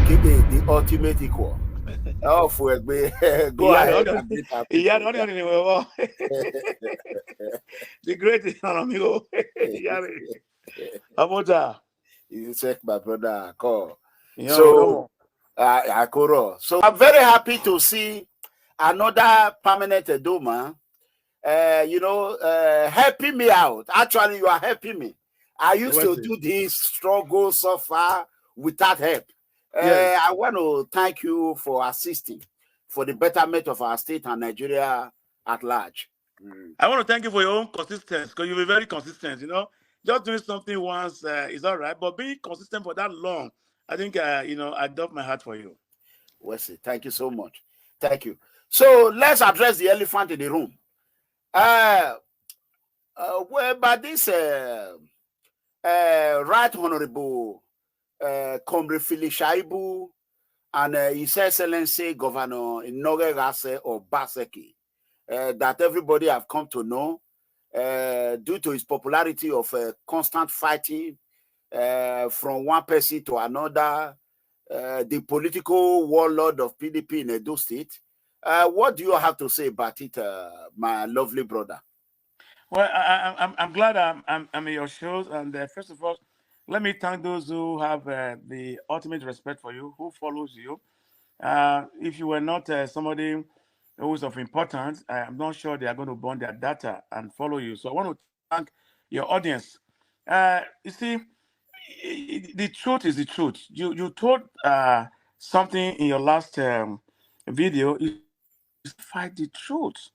aka the ultimate equal. Oh, for go ahead and meet our people. The great Eranomigho. Habaaa. You check my brother call. So, So I'm very happy to see another permanent Edoma. Helping me out. Actually, you are helping me. I used to do this struggle so far without help. yes. I want to thank you for assisting for the betterment of our state and Nigeria at large. I want to thank you for your own consistency, because you'll be very consistent. Just doing something once is all right, but being consistent for that long, I think I doff my heart for you. Wesley, thank you so much. Thank you. So let's address the elephant in the room. By this Right Honorable Comrade Shaibu and His Excellency Governor Inogerase Obaseki, that everybody have come to know due to his popularity of constant fighting from one person to another, the political warlord of PDP in Edo State. What do you have to say about it, my lovely brother? Well, I'm glad I'm in your shows, and first of all, let me thank those who have the ultimate respect for you, who follows you. If you were not somebody who is of importance, I'm not sure they are going to burn their data and follow you. So I want to thank your audience. You see, the truth is the truth. You told something in your last video. You fight the truth.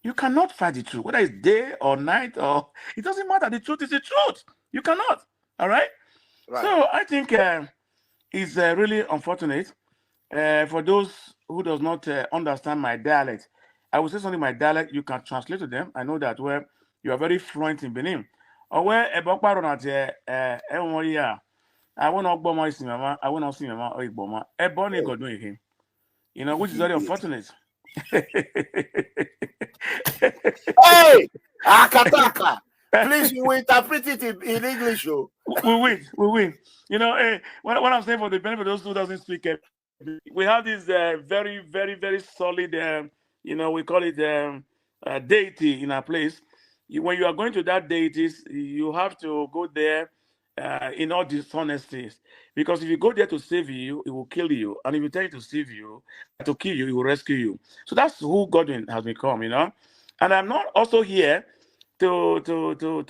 You cannot fight the truth, whether it's day or night, or it doesn't matter. The truth is the truth. You cannot. All right. So I think it's really unfortunate for those who does not understand my dialect. I will say something in my dialect. You can translate to them. I know that where you are very fluent in Benin. Or where a bakparo na I want not bomb my mama. I want not see mama or Iboma. A bonny God doing him. Which is very unfortunate. Hey, Akataka, please, you interpret it in English. We win. What I'm saying for the benefit of those who doesn't speak, we have this very, very, very solid, we call it deity in our place. When you are going to that deities, you have to go there in all dishonesties. Because if you go there to save you, it will kill you. And if you tell you to save you, to kill you, it will rescue you. So that's who Godwin has become, And I'm not also here to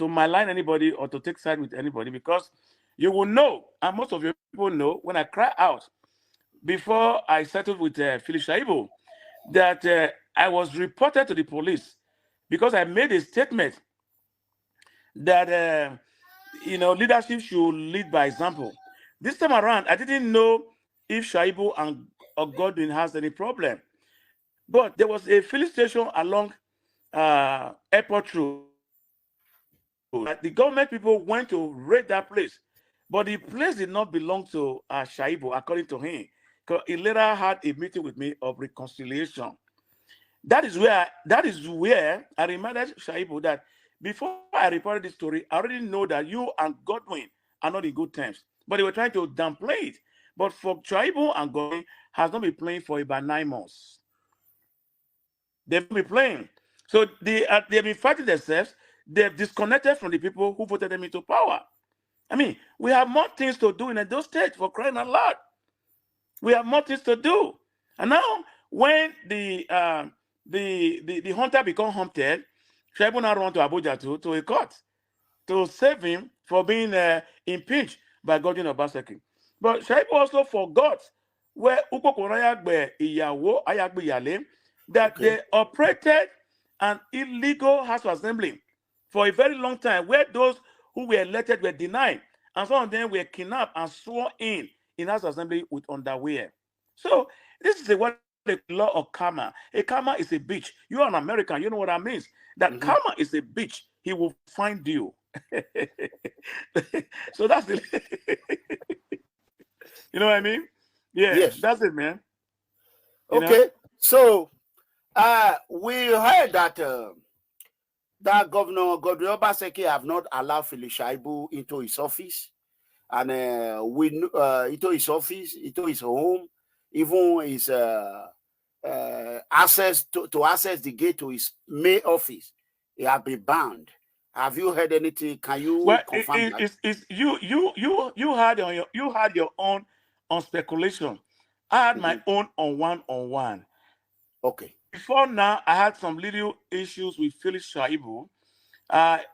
malign anybody or to take side with anybody, because you will know, and most of your people know, when I cry out before I settled with Shaibu, that I was reported to the police because I made a statement that leadership should lead by example. This time around, I didn't know if Shaibu and Godwin has any problem, but there was a filling station along Airport Road. The government people went to raid that place, but the place did not belong to Shaibu, according to him. Because he later had a meeting with me of reconciliation. That is where I reminded Shaibu that before I reported this story, I already know that you and Godwin are not in good terms. But they were trying to downplay it. But for Shaibu and Godwin has not been playing for about 9 months. They've been playing. So they've been fighting themselves. They've disconnected from the people who voted them into power. I mean, we have more things to do in those states, for crying out loud. We have more things to do. And now, when the hunter become hunted, Shaibu now run to Abuja to a court to save him for being impeached by Godwin Obaseki. But Shaibu also forgot where that they operated an illegal House of Assembly for a very long time, where those who were elected were denied, and some of them were kidnapped and sworn in House Assembly with underwear. So this is what the law of karma. A karma is a bitch. You are an American. You know what that means. That karma is a bitch. He will find you. So that's it. You know what I mean? Yeah, yes. That's it, man. Okay, so we heard that that Governor Godwin Obaseki have not allowed Philip Shaibu into his office. and into his office, into his home, even his access to access the gate to his main office, he have been banned. Have you heard anything? Can you confirm that? You had your own on speculation. I had my own on one. Okay. Before now, I had some little issues with Phyllis Shaibu.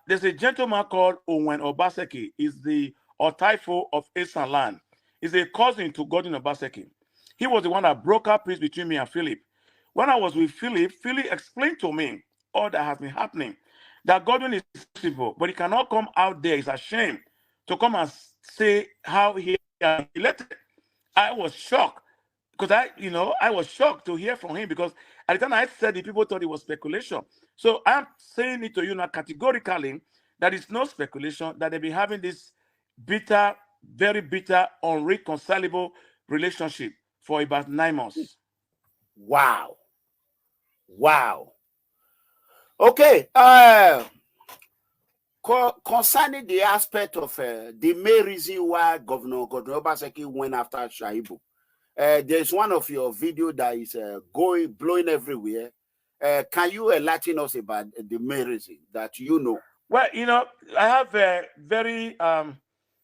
There's a gentleman called Obaseki. He's the Otaifo of Eastern Land. He's a cousin to Gordon Obaseki. He was the one that broke up peace between me and Philip. When I was with Philip explained to me all that has been happening. That Gordon is possible, but he cannot come out there. He's ashamed to come and say how he elected. I was shocked because I was shocked to hear from him, because at the time I said the people thought it was speculation. So I'm saying it to you now categorically that it's no speculation, that they've been having this bitter, very bitter, unreconcilable relationship for about 9 months. Wow. Okay. Concerning the aspect of the main reason why Governor Obaseki went after Shaibu, there's one of your video that is blowing everywhere. Can you enlighten us about the main reason that you know? Well, I have a very and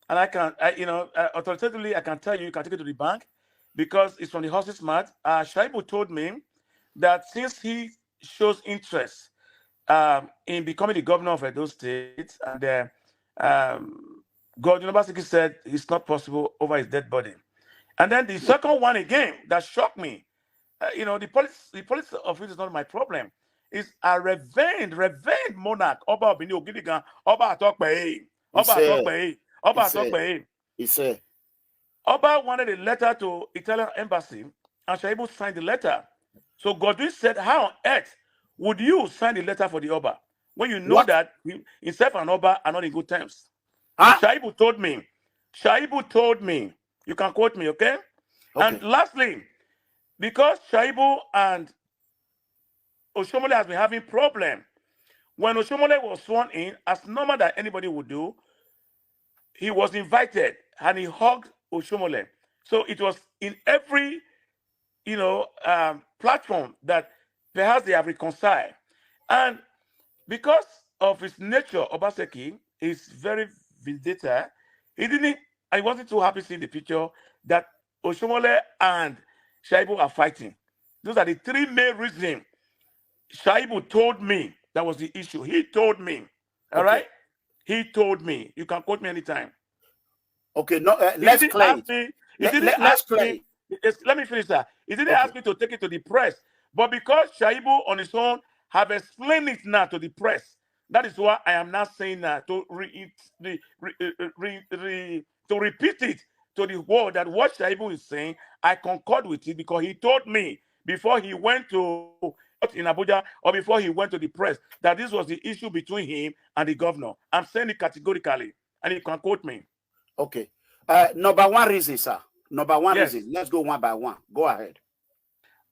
authoritatively I can tell you can take it to the bank, because it's from the horse's mouth. Shaibu told me that since he shows interest in becoming the governor of Edo State, and Gordon Obaseki said it's not possible over his dead body. And then the second one again that shocked me, the politics of it is not my problem. It's a revenge monarch. Oba Obini Ogidigan, Oba Atokpe, Oba Atokpe. He said Oba wanted a letter to Italian embassy, and Shaibu signed the letter. So Godwin said, how on earth would you sign the letter for the Oba when you know that himself and Oba are not in good terms? Huh? Shaibu told me. You can quote me, okay? And lastly, because Shaibu and Oshomole has been having problem, when Oshomole was sworn in, as normal that anybody would do, he was invited and he hugged Oshomole. So it was in every, platform that perhaps they have reconciled. And because of his nature, Obaseki is very vindictive. I wasn't too happy seeing the picture that Oshomole and Shaibu are fighting. Those are the three main reasons. Shaibu told me that was the issue. He told me. All right? He told me. You can quote me anytime. Okay, no, let's play it. Let's play it. Let me finish that. He didn't ask me to take it to the press. But because Shaibu on his own have explained it now to the press, that is why I am not saying that to repeat it to the world, that what Shaibu is saying, I concord with it, because he told me before he went to in Abuja or before he went to the press that this was the issue between him and the governor. I'm saying it categorically, and he can quote me. Okay. Number one reason, sir. Number one reason. Let's go one by one. Go ahead.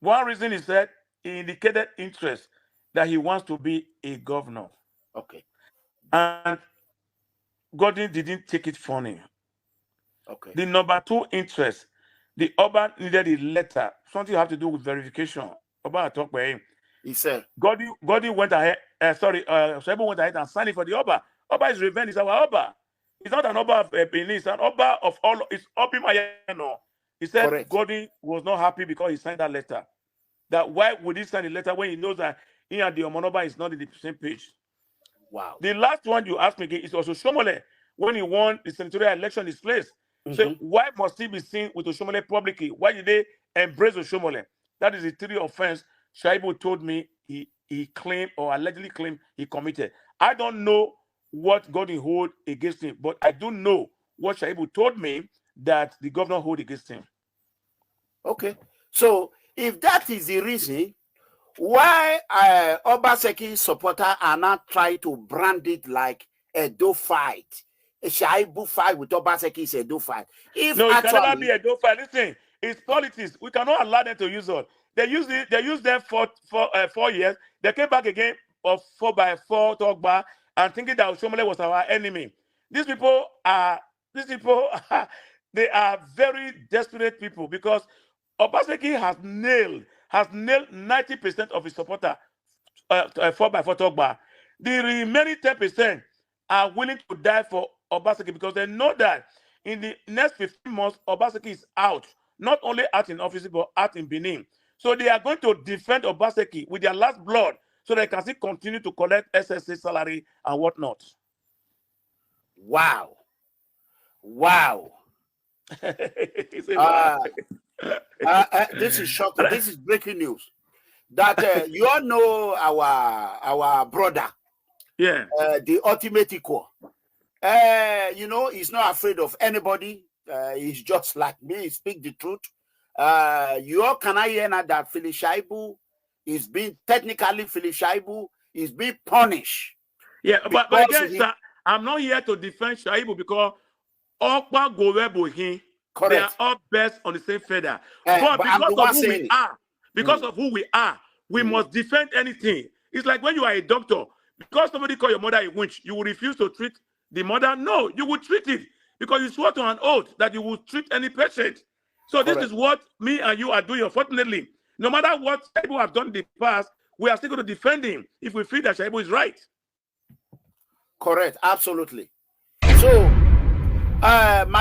One reason is that he indicated interest that he wants to be a governor. Okay. And Gordon didn't take it funny. Okay. The number two interest, the Oba needed a letter, something you have to do with verification. Oba talked by him. He said Gordon went ahead, Shaibu went ahead and signed it for the Oba. Oba is revenge, is our Oba. It's not an Oba of Benin, it's an Oba of all, it's Obi Mayano. He said Gordon was not happy because he signed that letter. That why would he sign the letter when he knows that he and the Omonoba is not in the same page? Wow. The last one you asked me again is also Oshomole. When he won the senatorial election in his place. So why must he be seen with Oshomole publicly? Why did they embrace Oshomole? That is the three offense Shaibu told me he claimed or allegedly claimed he committed. I don't know what Gordon hold against him, but I do know what Shaibu told me that the governor hold against him. Okay. So if that is the reason why Obaseki supporter are not trying to brand it like a do fight, a Shaibu fight with Obaseki is a do fight. It can never be a do fight. Listen, it's politics. We cannot allow them to use it. They used them for 4 years. They came back again of 4x4 talk bar and thinking that Oshomole was our enemy. These people are these people, they are very desperate people because Obaseki has nailed 90% of his supporter 4x4 Togba. The remaining 10% are willing to die for Obaseki because they know that in the next 15 months, Obaseki is out. Not only out in office, but out in Benin. So they are going to defend Obaseki with their last blood so they can still continue to collect SSA salary and whatnot. Wow. Wow. Wow. This is shocking. This is breaking news. That you all know our brother. Yeah. The ultimate equal. You know, he's not afraid of anybody. He's just like me. He speak the truth. You all can I hear now that Shaibu is being technically Shaibu is being punished. Yeah, but again, sir, I'm not here to defend Shaibu because Okpa Gowebuhin, they are all best on the same feather. But because of who we are, of who we are, we must defend anything. It's like when you are a doctor, because somebody call your mother a witch, you will refuse to treat the mother. No, you will treat it because you swore to an oath that you will treat any patient. So this is what me and you are doing. Unfortunately, no matter what Shaibu have done in the past, we are still going to defend him if we feel that Shaibu is right. Correct, absolutely. So, my